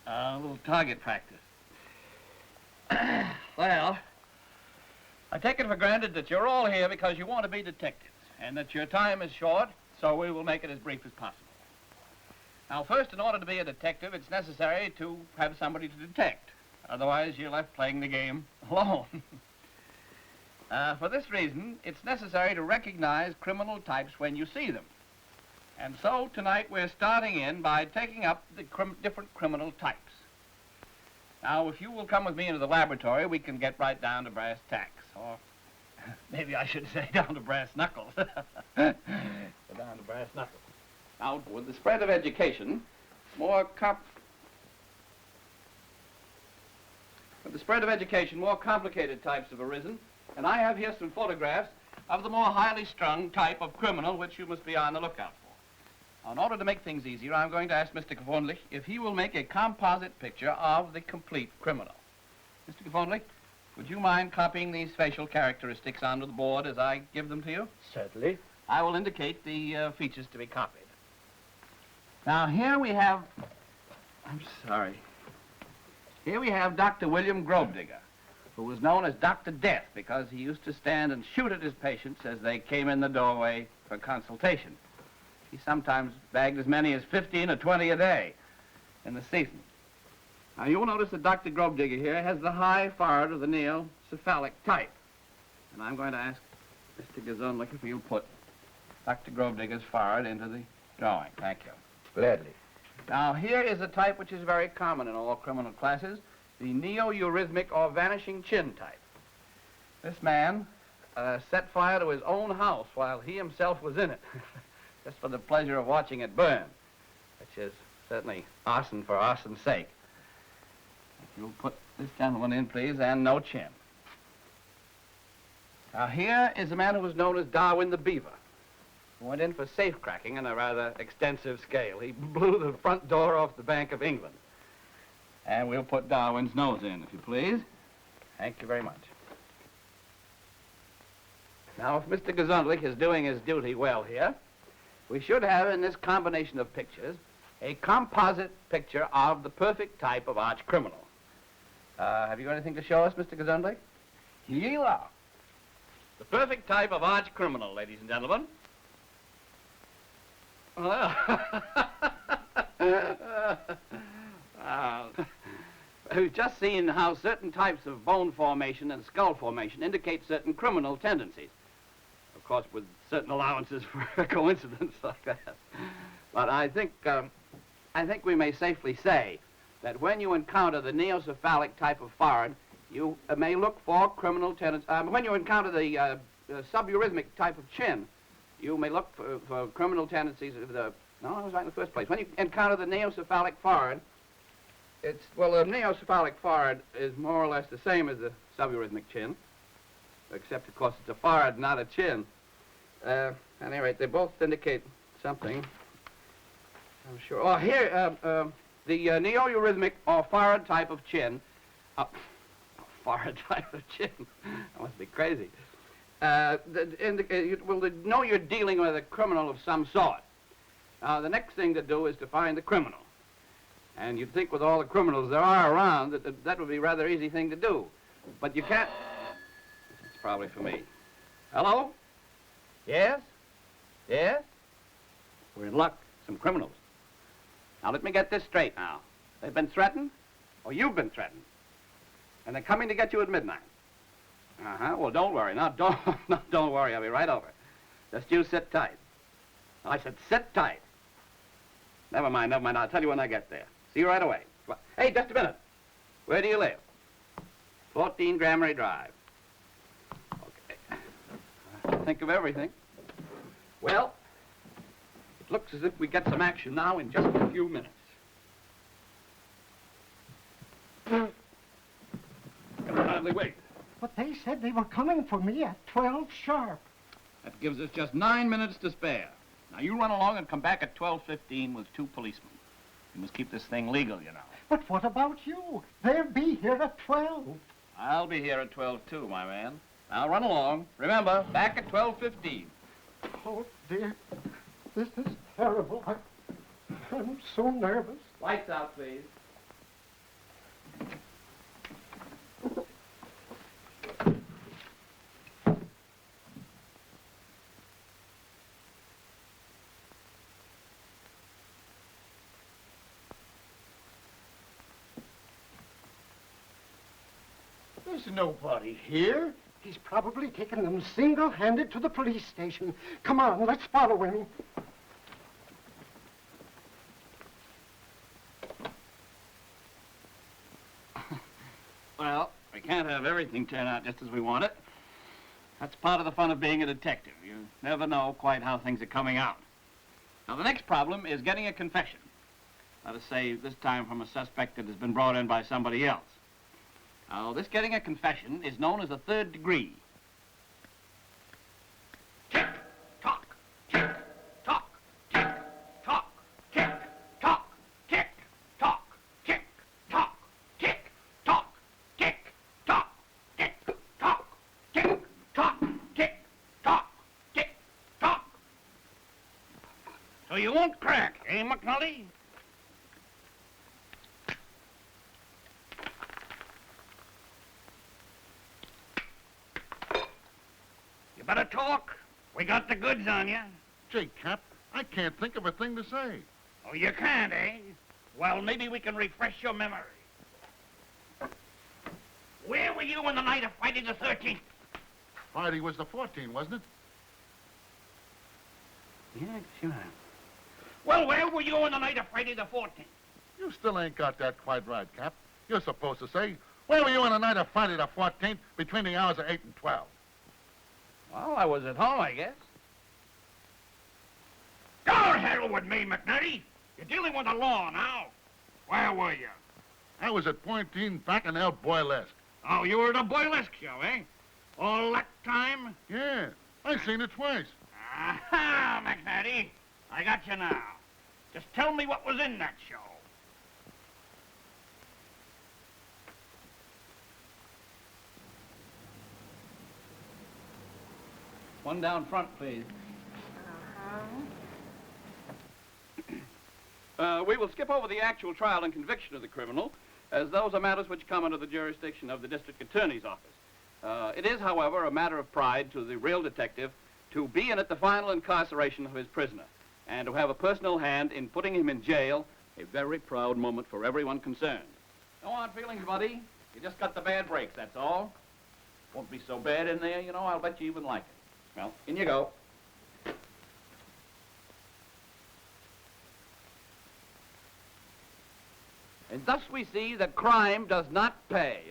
A little target practice. Well, I take it for granted that you're all here because you want to be detectives, and that your time is short, so we will make it as brief as possible. Now, first, in order to be a detective, it's necessary to have somebody to detect. Otherwise, you're left playing the game alone. For this reason, it's necessary to recognize criminal types when you see them. And so, tonight, we're starting in by taking up the different criminal types. Now, if you will come with me into the laboratory, we can get right down to brass tacks. Or maybe I should say down to brass knuckles. Down to brass knuckles. Now, with the spread of education, more complicated types have arisen, and I have here some photographs of the more highly strung type of criminal which you must be on the lookout for. Now, in order to make things easier, I'm going to ask Mr. Gavonlich if he will make a composite picture of the complete criminal. Mr. Gavonlich, would you mind copying these facial characteristics onto the board as I give them to you? Certainly. I will indicate the features to be copied. Now, here we have... Here we have Dr. William Gravedigger, who was known as Dr. Death because he used to stand and shoot at his patients as they came in the doorway for consultation. He sometimes bagged as many as 15 or 20 a day in the season. Now, you'll notice that Dr. Gravedigger here has the high forehead of the neocephalic type. And I'm going to ask Mr. Gavonlich if he'll put Dr. Gravedigger's forehead into the drawing. Thank you. Gladly. Now, here is a type which is very common in all criminal classes, the neo-eurythmic or vanishing chin type. This man set fire to his own house while he himself was in it, just for the pleasure of watching it burn, which is certainly arson for arson's sake. If you'll put this gentleman in, please, and no chin. Now, here is a man who was known as Darwin the Beaver, who went in for safe cracking on a rather extensive scale. He blew the front door off the Bank of England. And we'll put Darwin's nose in, if you please. Thank you very much. Now, if Mr. Gavonlich is doing his duty well here, we should have in this combination of pictures a composite picture of the perfect type of arch criminal. Have you got anything to show us, Mr. Gavonlich? Here you are. The perfect type of arch criminal, ladies and gentlemen. Well, we've just seen how certain types of bone formation and skull formation indicate certain criminal tendencies. Of course, with certain allowances for a coincidence like that. But I think we may safely say that when you encounter the neocephalic type of forehead, you may look for criminal tendencies. When you encounter the subeurythmic type of chin, you may look for criminal tendencies of the... No, I was right in the first place. When you encounter the neocephalic forehead, the neocephalic forehead is more or less the same as the subeurythmic chin, except, of course, it's a forehead, not a chin. At any rate, they both indicate something, I'm sure. Oh, here, the neo-eurythmic or forehead type of chin, forehead type of chin, I must be crazy. Will know you're dealing with a criminal of some sort. Now, the next thing to do is to find the criminal. And you'd think with all the criminals there are around that would be a rather easy thing to do. But you can't... It's probably for me. Hello? Yes? Yes? We're in luck. Some criminals. Now, let me get this straight now. They've been threatened, or you've been threatened. And they're coming to get you at midnight. Uh-huh. Well, don't worry. Now, don't worry. I'll be right over. Just you sit tight. I said sit tight. Never mind. I'll tell you when I get there. See you right away. Hey, just a minute. Where do you live? 14 Grammary Drive. Okay. Think of everything. Well, it looks as if we get some action now in just a few minutes. Come on, wait. But they said they were coming for me at 12 sharp. That gives us just 9 minutes to spare. Now, you run along and come back at 12:15 with 2 policemen. You must keep this thing legal, you know. But what about you? They'll be here at 12. I'll be here at 12, too, my man. Now, run along. Remember, back at 12:15. Oh, dear. This is terrible. I'm so nervous. Lights out, please. There's nobody here. He's probably taken them single-handed to the police station. Come on, let's follow him. Well, we can't have everything turn out just as we want it. That's part of the fun of being a detective. You never know quite how things are coming out. Now, the next problem is getting a confession. Let us say this time from a suspect that has been brought in by somebody else. Now, this getting a confession is known as a third degree. Tick, tock, tick, tock, tick, tock, tick, tock, tick, tock, tick, tock, tick, tock, tick, tock, tick, tock, tick, tock, tick, tock, tick, tock. So you won't crack, eh, McNulty? You better talk. We got the goods on you. Gee, Cap, I can't think of a thing to say. Oh, you can't, eh? Well, maybe we can refresh your memory. Where were you on the night of Friday the 13th? Friday was the 14th, wasn't it? Yeah, sure. Well, where were you on the night of Friday the 14th? You still ain't got that quite right, Cap. You're supposed to say, where were you on the night of Friday the 14th between the hours of 8 and 12? Well, I was at home, I guess. Go to hell with me, McNulty. You're dealing with the law now. Where were you? I was at Pointine Bacchanal Boylesque. Oh, you were at a burlesque show, eh? All that time? Yeah, I seen it twice. Aha, McNulty. I got you now. Just tell me what was in that show. One down front, please. We will skip over the actual trial and conviction of the criminal, as those are matters which come under the jurisdiction of the district attorney's office. It is, however, a matter of pride to the real detective to be in at the final incarceration of his prisoner, and to have a personal hand in putting him in jail, a very proud moment for everyone concerned. No hard feelings, buddy. You just got the bad breaks, that's all. Won't be so bad in there, you know. I'll bet you even like it. Well, in you go. And thus we see that crime does not pay.